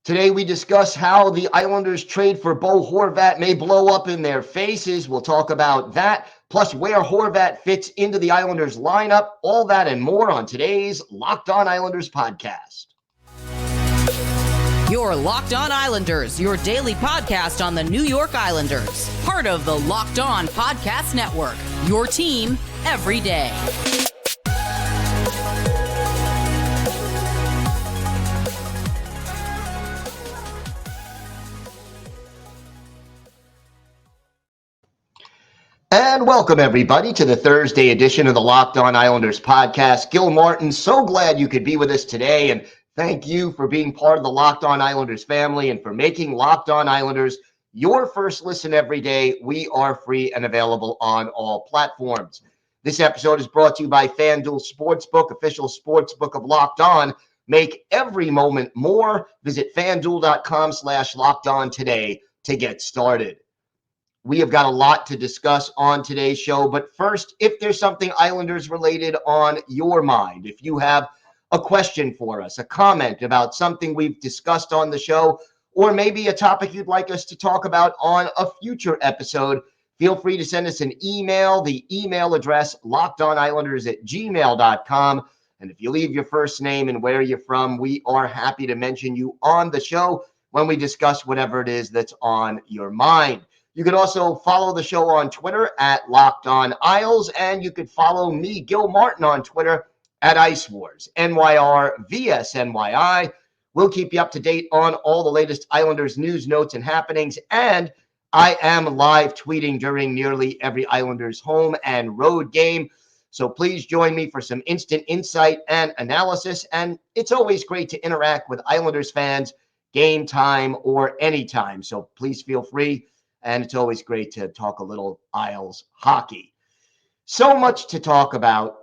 Today we discuss how the Islanders trade for Bo Horvat may blow up in their faces. We'll talk about that, plus where Horvat fits into the Islanders lineup, all that and more on today's Locked On Islanders podcast. You're Locked On Islanders, your daily podcast on the New York Islanders. Part of the Locked On Podcast Network, your team every day. And welcome, everybody, to the Thursday edition of the Locked On Islanders podcast. Gil Martin, so glad you could be with us today, and thank you for being part of the Locked On Islanders family and for making Locked On Islanders your first listen every day. We are free and available on all platforms. This episode is brought to you by FanDuel Sportsbook, official sportsbook of Locked On. Make every moment more. Visit FanDuel.com/LockedOn today to get started. We have got a lot to discuss on today's show, but first, if there's something Islanders related on your mind, if you have a question for us, a comment about something we've discussed on the show, or maybe a topic you'd like us to talk about on a future episode, feel free to send us an email. The email address, lockedonislanders@gmail.com. And if you leave your first name and where you're from, we are happy to mention you on the show when we discuss whatever it is that's on your mind. You can also follow the show on Twitter at Locked On Isles, and you could follow me, Gil Martin, on Twitter at Ice Wars, NYRVSNYI. We'll keep you up to date on all the latest Islanders news, notes, and happenings, and I am live tweeting during nearly every Islanders home and road game. So please join me for some instant insight and analysis, and it's always great to interact with Islanders fans, game time or anytime. So please feel free. And it's always great to talk a little Isles hockey. So much to talk about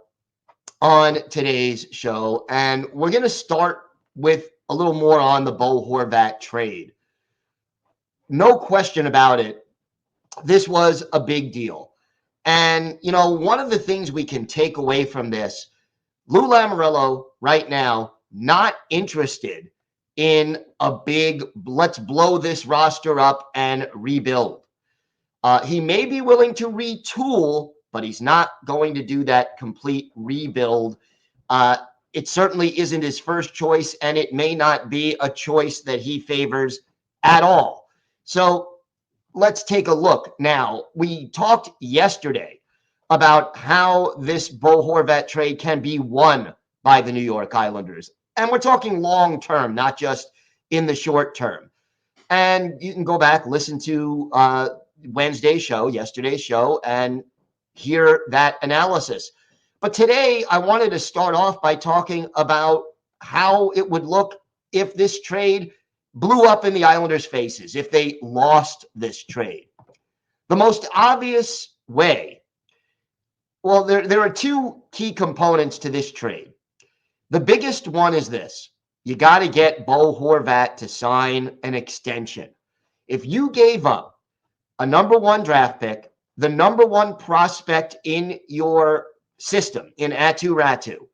on today's show. And we're going to start with a little more on the Bo Horvat trade. No question about it. This was a big deal. And, you know, one of the things we can take away from this, Lou Lamoriello right now, not interested in a big, let's blow this roster up and rebuild. He may be willing to retool, but he's not going to do that complete rebuild. It certainly isn't his first choice, and it may not be a choice that he favors at all. So let's take a look. Now, we talked yesterday about how this Bo Horvat trade can be won by the New York Islanders. And we're talking long term, not just in the short term. And you can go back, listen to Wednesday's show, yesterday's show, and hear that analysis. But today, I wanted to start off by talking about how it would look if this trade blew up in the Islanders' faces, if they lost this trade. The most obvious way, well, there are two key components to this trade. The biggest one is this. You got to get Bo Horvat to sign an extension. If you gave up a number one draft pick, the number one prospect in your system in Aatu,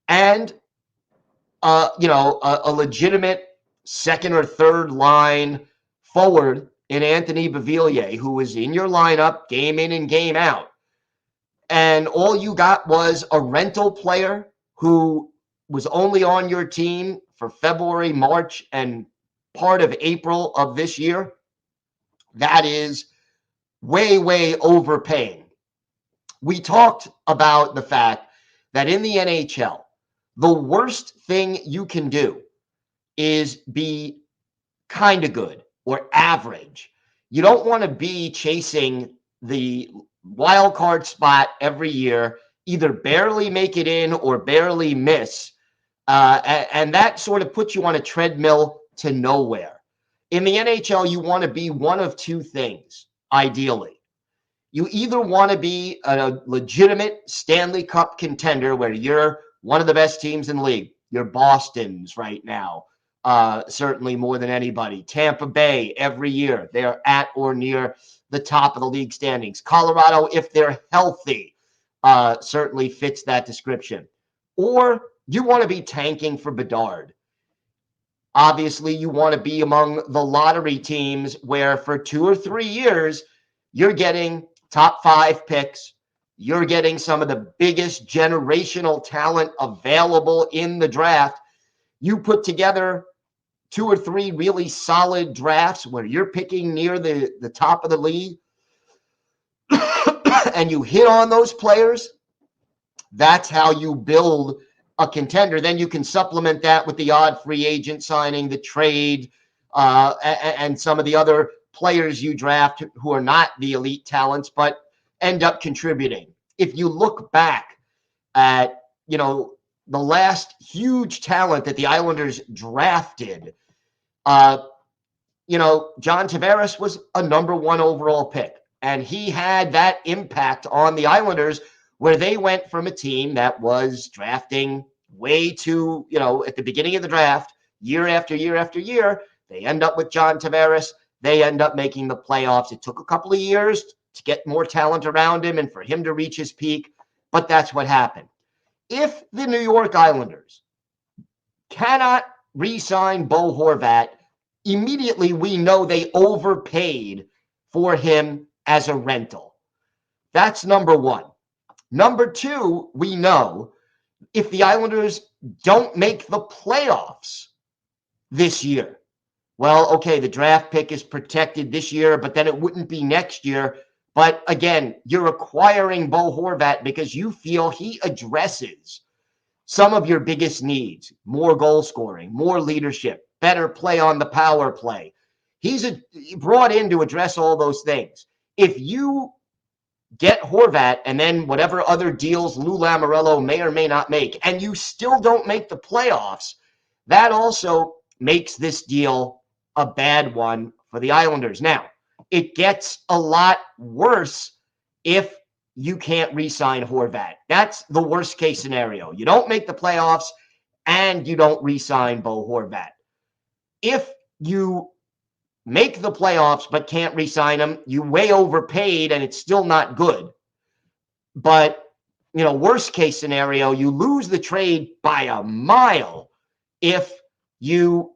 and a legitimate second or third line forward in Anthony Beauvillier, who was in your lineup game in and game out, and all you got was a rental player who was only on your team for February, March, and part of April of this year, that is way, way overpaying. We talked about the fact that in the NHL, the worst thing you can do is be kind of good or average. You don't want to be chasing the wild card spot every year, either barely make it in or barely miss. And that sort of puts you on a treadmill to nowhere. In the NHL, you want to be one of two things, ideally. You either want to be a legitimate Stanley Cup contender where you're one of the best teams in the league. You're Boston's right now, certainly more than anybody. Tampa Bay, every year, they're at or near the top of the league standings. Colorado, if they're healthy, certainly fits that description. Or you want to be tanking for Bedard. Obviously, you want to be among the lottery teams where for 2 or 3 years, you're getting top 5 picks. You're getting some of the biggest generational talent available in the draft. You put together 2 or 3 really solid drafts where you're picking near the top of the league and you hit on those players. That's how you build a contender. Then you can supplement that with the odd free agent signing, the trade, and some of the other players you draft who are not the elite talents, but end up contributing. If you look back at, the last huge talent that the Islanders drafted, John Tavares was a number 1 overall pick, and he had that impact on the Islanders where they went from a team that was drafting way too, at the beginning of the draft, year after year after year. They end up with John Tavares. They end up making the playoffs. It took a couple of years to get more talent around him and for him to reach his peak, but that's what happened. If the New York Islanders cannot re-sign Bo Horvat, immediately we know they overpaid for him as a rental. That's number 1. Number 2, we know if the Islanders don't make the playoffs this year, well, okay, the draft pick is protected this year, but then it wouldn't be next year. But again, you're acquiring Bo Horvat because you feel he addresses some of your biggest needs: more goal scoring, more leadership, better play on the power play. He's brought in to address all those things. If you get Horvat and then whatever other deals Lou Lamoriello may or may not make, and you still don't make the playoffs, that also makes this deal a bad one for the Islanders. Now, it gets a lot worse if you can't re-sign Horvat. That's the worst case scenario. You don't make the playoffs and you don't re-sign Bo Horvat. If you make the playoffs but can't re-sign him, you way overpaid and it's still not good. But, worst case scenario, you lose the trade by a mile if you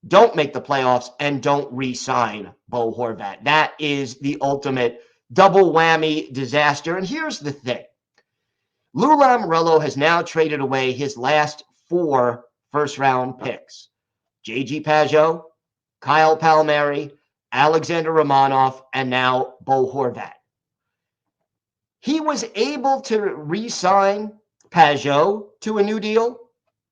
don't make the playoffs and don't re-sign Bo Horvat. That is the ultimate double whammy disaster. And here's the thing. Lou Lamoriello has now traded away his last 4 first-round picks: J.G. Pageau, Kyle Palmieri, Alexander Romanov, and now Bo Horvat. He was able to re-sign Pageau to a new deal,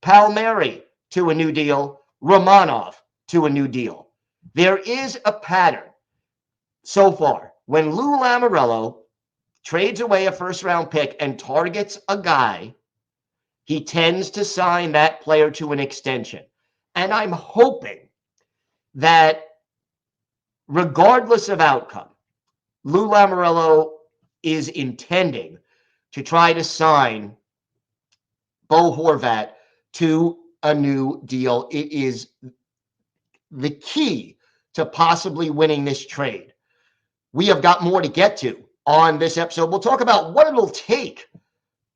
Palmieri to a new deal, Romanov to a new deal. There is a pattern so far. When Lou Lamoriello trades away a first-round pick and targets a guy, he tends to sign that player to an extension. And I'm hoping that regardless of outcome, Lou Lamoriello is intending to try to sign Bo Horvat to a new deal. It is the key to possibly winning this trade. We have got more to get to on this episode. We'll talk about what it'll take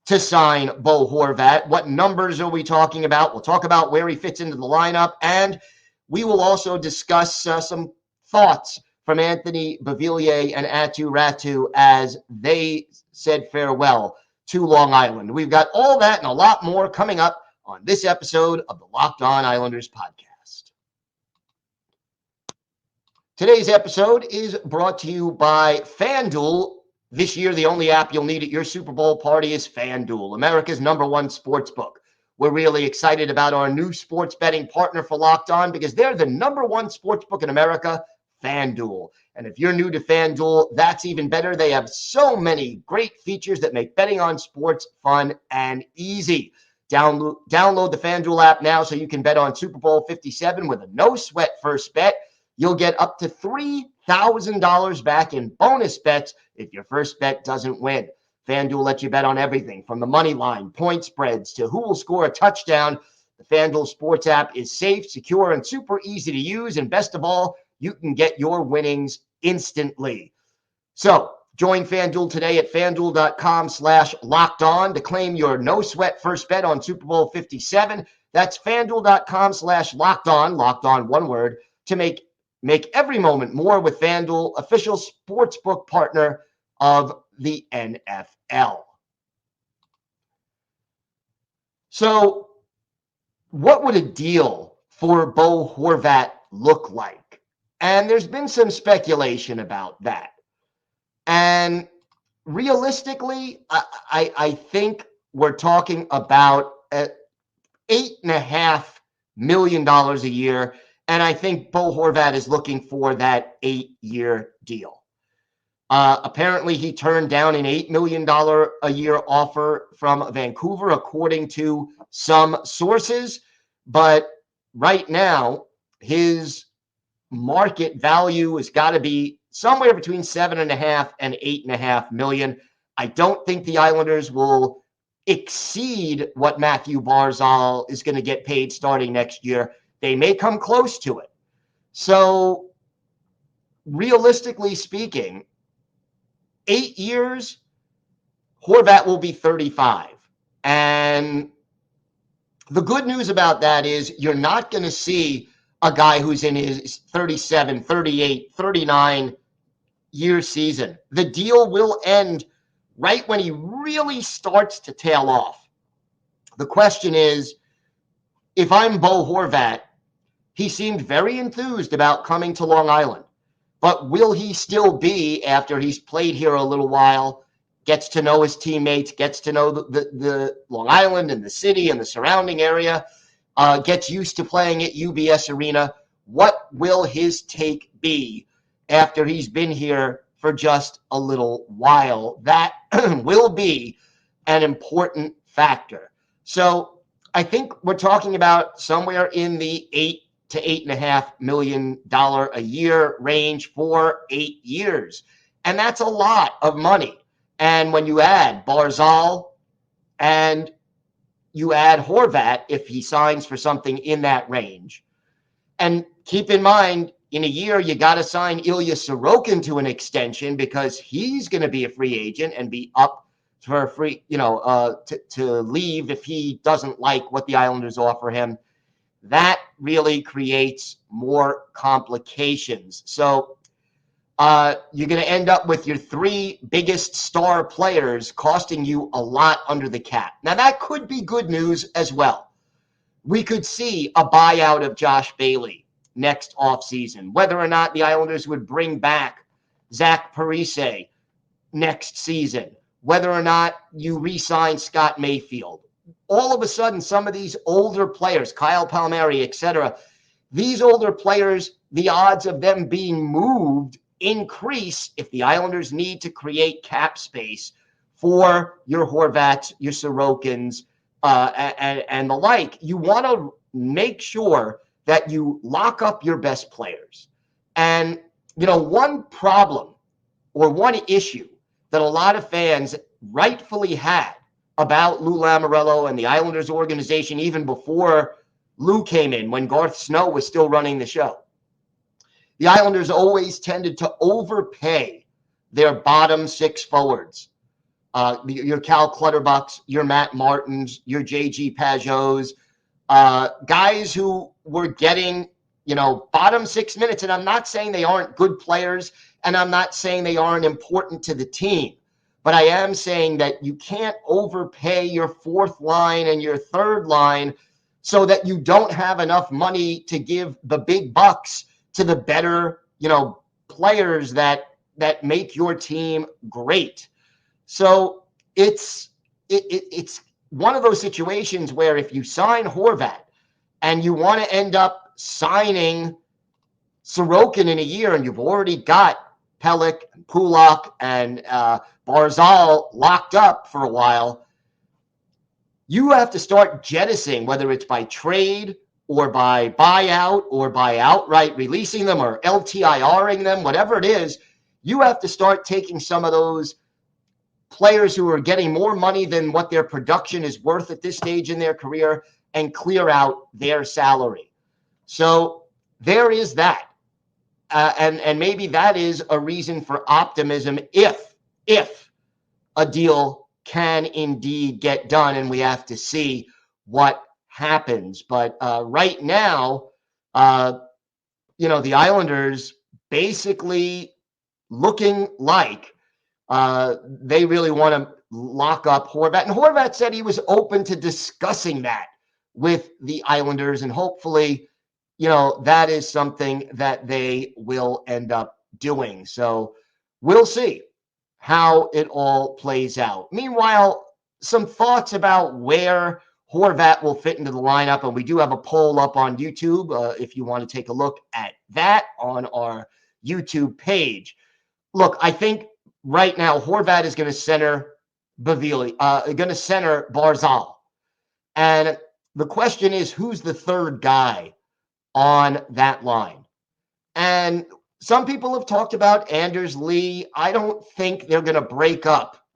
to sign Bo Horvat. What numbers are we talking about? We'll talk about where he fits into the lineup, and we will also discuss some thoughts from Anthony Beauvillier and Aatu as they said farewell to Long Island. We've got all that and a lot more coming up on this episode of the Locked On Islanders podcast. Today's episode is brought to you by FanDuel. This year, the only app you'll need at your Super Bowl party is FanDuel, America's #1 sportsbook. We're really excited about our new sports betting partner for Locked On because they're the #1 sportsbook in America, FanDuel. And if you're new to FanDuel, that's even better. They have so many great features that make betting on sports fun and easy. Download the FanDuel app now so you can bet on Super Bowl 57 with a no-sweat first bet. You'll get up to $3,000 back in bonus bets if your first bet doesn't win. FanDuel lets you bet on everything from the money line, point spreads, to who will score a touchdown. The FanDuel Sports app is safe, secure, and super easy to use. And best of all, you can get your winnings instantly. So join FanDuel today at FanDuel.com/LockedOn to claim your no-sweat first bet on Super Bowl 57. That's FanDuel.com/lockedon, locked on one word, to make every moment more with FanDuel, official sportsbook partner of the NFL. So, what would a deal for Bo Horvat look like? And there's been some speculation about that. And realistically, I think we're talking about $8.5 million a year. And I think Bo Horvat is looking for that 8-year deal. Apparently, he turned down an $8 million a year offer from Vancouver, according to some sources. But right now, his market value has got to be somewhere between 7.5 and 8.5 million. I don't think the Islanders will exceed what Mathew Barzal is going to get paid starting next year. They may come close to it. So, realistically speaking, 8 years, Horvat will be 35. And the good news about that is you're not going to see a guy who's in his 37, 38, 39 year season. The deal will end right when he really starts to tail off. The question is, if I'm Bo Horvat, he seemed very enthused about coming to Long Island. But will he still be, after he's played here a little while, gets to know his teammates, gets to know the Long Island and the city and the surrounding area, gets used to playing at UBS Arena? What will his take be after he's been here for just a little while? That will be an important factor. So I think we're talking about somewhere in the $8 to $8.5 million a year range for 8 years. And that's a lot of money. And when you add Barzal and you add Horvat, if he signs for something in that range, and keep in mind, in a year, you got to sign Ilya Sorokin to an extension because he's going to be a free agent and be up for a free, to leave if he doesn't like what the Islanders offer him. That really creates more complications. So you're going to end up with your 3 biggest star players costing you a lot under the cap. Now, that could be good news as well. We could see a buyout of Josh Bailey next offseason, whether or not the Islanders would bring back Zach Parise next season, whether or not you re-sign Scott Mayfield. All of a sudden, some of these older players, Kyle Palmieri, etc., these older players, the odds of them being moved increase if the Islanders need to create cap space for your Horvats, your Sorokins, and the like. You want to make sure that you lock up your best players. And, one problem or one issue that a lot of fans rightfully had about Lou Lamoriello and the Islanders organization even before Lou came in, when Garth Snow was still running the show. The Islanders always tended to overpay their bottom 6 forwards. Your Cal Clutterbucks, your Matt Martins, your J.G. Pageaus, guys who were getting, bottom 6 minutes. And I'm not saying they aren't good players, and I'm not saying they aren't important to the team. But I am saying that you can't overpay your 4th line and your 3rd line so that you don't have enough money to give the big bucks to the better, players that make your team great. So it's one of those situations where if you sign Horvat and you want to end up signing Sorokin in a year, and you've already got Pelech and Pulak and Barzal locked up for a while, you have to start jettisoning, whether it's by trade or by buyout or by outright releasing them or LTIRing them, whatever it is. You have to start taking some of those players who are getting more money than what their production is worth at this stage in their career and clear out their salary. So there is that. And maybe that is a reason for optimism if a deal can indeed get done, and we have to see what happens. But right now, the Islanders basically looking like they really want to lock up Horvat. And Horvat said he was open to discussing that with the Islanders. And hopefully, that is something that they will end up doing. So we'll see how it all plays out. Meanwhile, some thoughts about where Horvat will fit into the lineup. And we do have a poll up on YouTube if you want to take a look at that on our YouTube page. Look, I think right now Horvat is going to center Beauvillier, going to center Barzal. And the question is, who's the third guy on that line? And some people have talked about Anders Lee. I don't think they're going to break up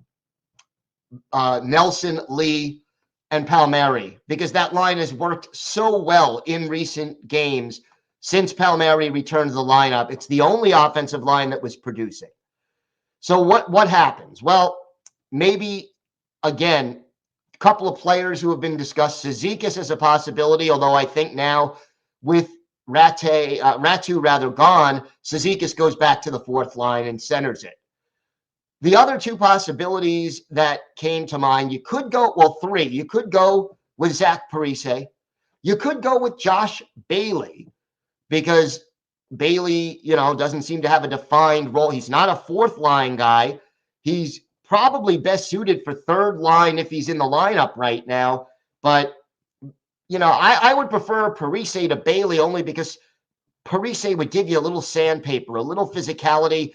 Nelson, Lee, and Palmieri because that line has worked so well in recent games since Palmieri returned to the lineup. It's the only offensive line that was producing. So what happens? Well, maybe, again, a couple of players who have been discussed. Cizikas is a possibility, although I think now with Aatu gone, Cizikas goes back to the fourth line and centers it. The other two possibilities that came to mind, you could go, well, three. You could go with Zach Parise. You could go with Josh Bailey because Bailey, doesn't seem to have a defined role. He's not a fourth line guy. He's probably best suited for third line if he's in the lineup right now. But, I would prefer Parise to Bailey only because Parise would give you a little sandpaper, a little physicality.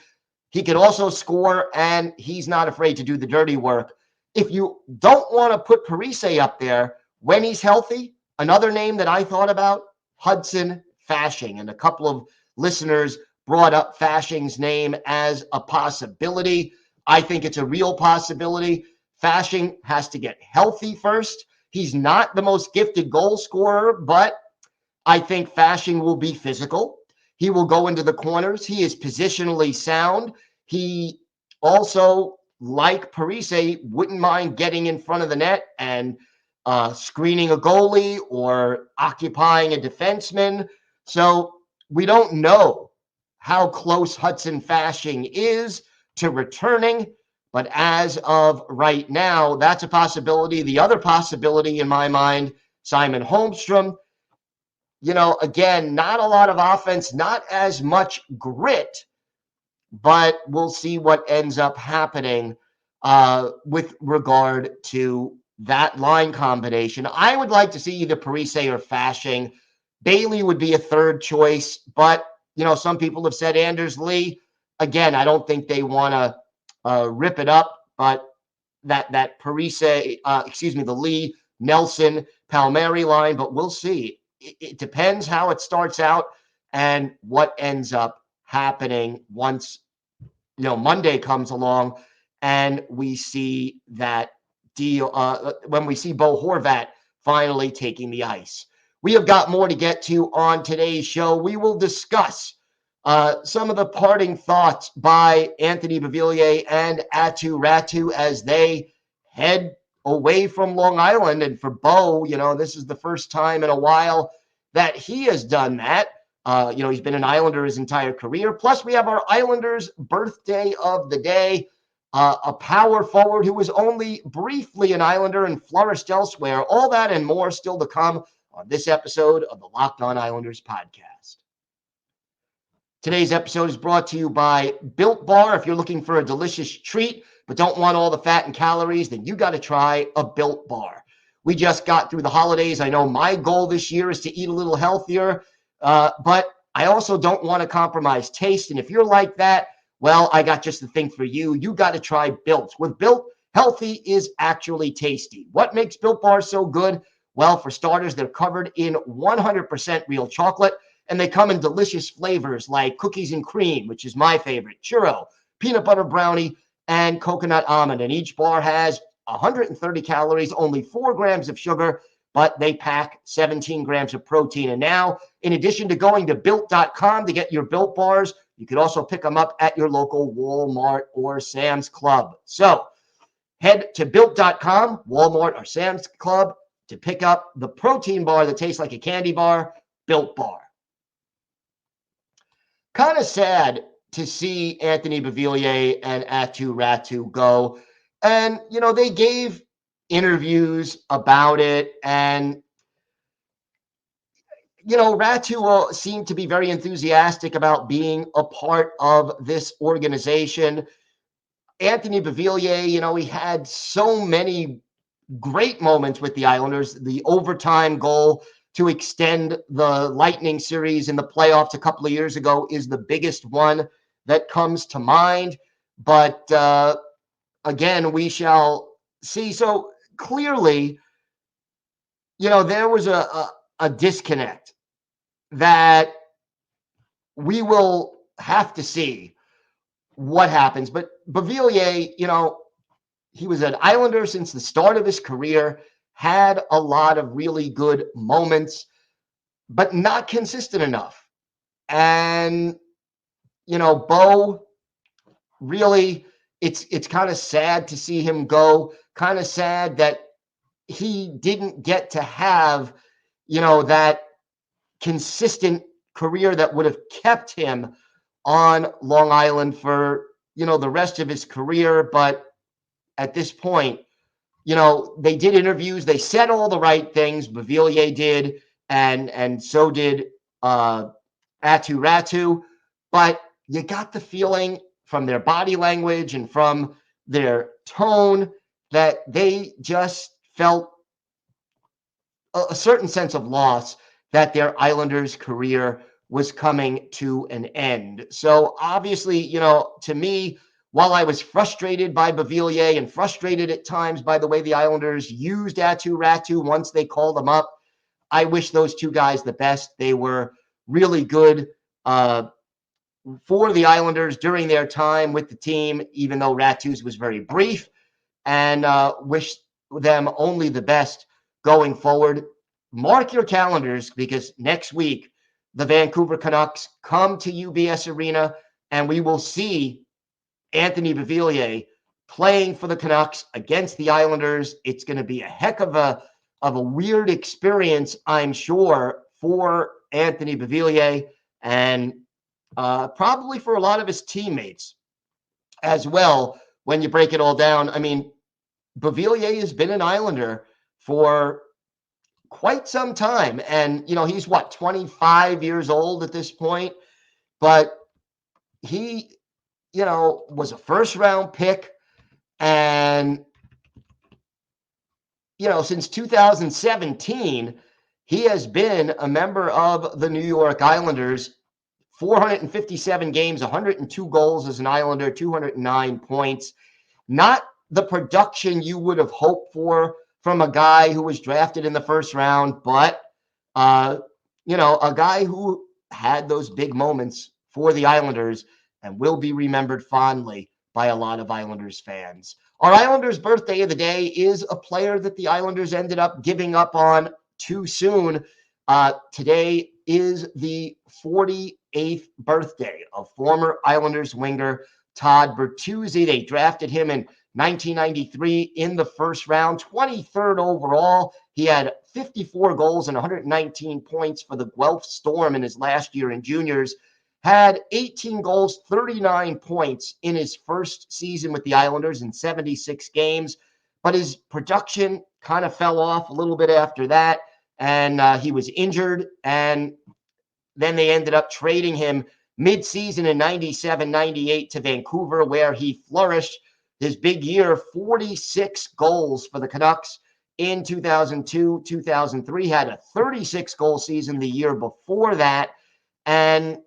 He could also score, and he's not afraid to do the dirty work. If you don't want to put Parise up there when he's healthy, another name that I thought about, Hudson Fasching. And a couple of listeners brought up Fasching's name as a possibility. I think it's a real possibility. Fasching has to get healthy first. He's not the most gifted goal scorer, but I think Fasching will be physical. He will go into the corners. He is positionally sound. He also, like Parise, wouldn't mind getting in front of the net and screening a goalie or occupying a defenseman. So we don't know how close Hudson Fasching is to returning, but as of right now, that's a possibility. The other possibility in my mind, Simon Holmstrom. Again, not a lot of offense, not as much grit, but we'll see what ends up happening with regard to that line combination. I would like to see either Parise or Fasching. Bailey would be a third choice, but, some people have said Anders Lee. Again, I don't think they want to rip it up, but that Parise, the Lee, Nelson, Palmieri line, but we'll see. It depends how it starts out and what ends up happening once, Monday comes along and we see that deal, when we see Bo Horvat finally taking the ice. We have got more to get to on today's show. We will discuss some of the parting thoughts by Anthony Beauvillier and Aatu as they head away from Long Island. And for Bo, this is the first time in a while that he has done that. He's been an Islander his entire career. Plus, we have our Islanders birthday of the day, a power forward who was only briefly an Islander and flourished elsewhere. All that and more still to come on this episode of the Locked On Islanders podcast. Today's episode is brought to you by Built Bar. If you're looking for a delicious treat but don't want all the fat and calories, then you got to try a Built Bar. We just got through the holidays. I know my goal this year is to eat a little healthier, but I also don't want to compromise taste. And if you're like that, well, I got just the thing for you. You got to try Built. With Built, healthy is actually tasty. What makes Built Bar so good? Well, for starters, they're covered in 100% real chocolate, and they come in delicious flavors like cookies and cream, which is my favorite, churro, peanut butter brownie, and coconut almond. And each bar has 130 calories, only 4 grams of sugar, but they pack 17 grams of protein. And now, in addition to going to Built.com to get your Built Bars, you can also pick them up at your local Walmart or Sam's Club. So head to Built.com, Walmart or Sam's Club, to pick up the protein bar that tastes like a candy bar, Built Bar. Kind of sad to see Anthony Beauvillier and Aatu go. And, they gave interviews about it. And, Raty seemed to be very enthusiastic about being a part of this organization. Anthony Beauvillier, he had so many great moments with the Islanders. The overtime goal to extend the Lightning series in the playoffs a couple of years ago is the biggest one that comes to mind. But again, we shall see. So clearly, there was a disconnect that we will have to see what happens. But Beauvillier, he was an Islander since the start of his career, had a lot of really good moments, but not consistent enough. And, Bo, really, it's kind of sad to see him go, kind of sad that he didn't get to have, that consistent career that would have kept him on Long Island for, the rest of his career. But at this point, they did interviews. They said all the right things. Beauvillier did, and so did Aatu. But you got the feeling from their body language and from their tone that they just felt a certain sense of loss, that their Islanders career was coming to an end. So obviously, to me, while I was frustrated by Beauvillier and frustrated at times by the way the Islanders used Raty once they called him up, I wish those two guys the best. They were really good for the Islanders during their time with the team, even though Raty's was very brief, and wish them only the best going forward. Mark your calendars, because next week the Vancouver Canucks come to UBS Arena, and we will see Anthony Beauvillier playing for the Canucks against the Islanders. It's going to be a heck of a weird experience, I'm sure, for Anthony Beauvillier, and probably for a lot of his teammates as well. When you break it all down, I mean, Beauvillier has been an Islander for quite some time, and he's 25 years old at this point, but he was a first round pick, and since 2017 he has been a member of the New York Islanders. 457 games, 102 goals as an Islander, 209 points. Not the production you would have hoped for from a guy who was drafted in the first round, but a guy who had those big moments for the Islanders and will be remembered fondly by a lot of Islanders fans. Our Islanders birthday of the day is a player that the Islanders ended up giving up on too soon. Today is the 48th birthday of former Islanders winger Todd Bertuzzi. They drafted him in 1993 in the first round, 23rd overall. He had 54 goals and 119 points for the Guelph Storm in his last year in juniors. Had 18 goals, 39 points in his first season with the Islanders in 76 games. But his production kind of fell off a little bit after that, and he was injured. And then they ended up trading him mid-season in 97-98 to Vancouver, where he flourished. His big year, 46 goals for the Canucks in 2002-2003. Had a 36-goal season the year before that. And,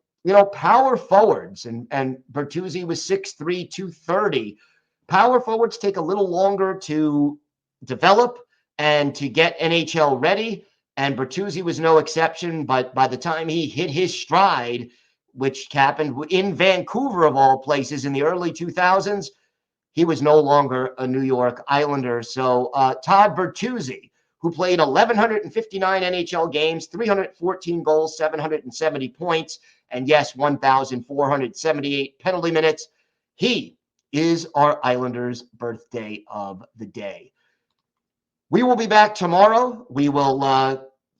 power forwards, and Bertuzzi was 6'3", 230. Power forwards take a little longer to develop and to get NHL ready, and Bertuzzi was no exception. But by the time he hit his stride, which happened in Vancouver of all places in the early 2000s, he was no longer a New York Islander. So Todd Bertuzzi, who played 1,159 NHL games, 314 goals, 770 points, and yes, 1,478 penalty minutes, he is our Islanders' birthday of the day. We will be back tomorrow. We will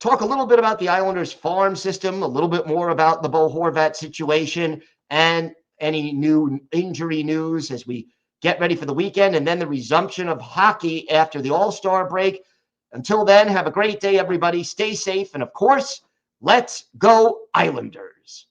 talk a little bit about the Islanders farm system, a little bit more about the Bo Horvat situation, and any new injury news as we get ready for the weekend, and then the resumption of hockey after the All-Star break. Until then, have a great day, everybody. Stay safe. And of course, let's go Islanders.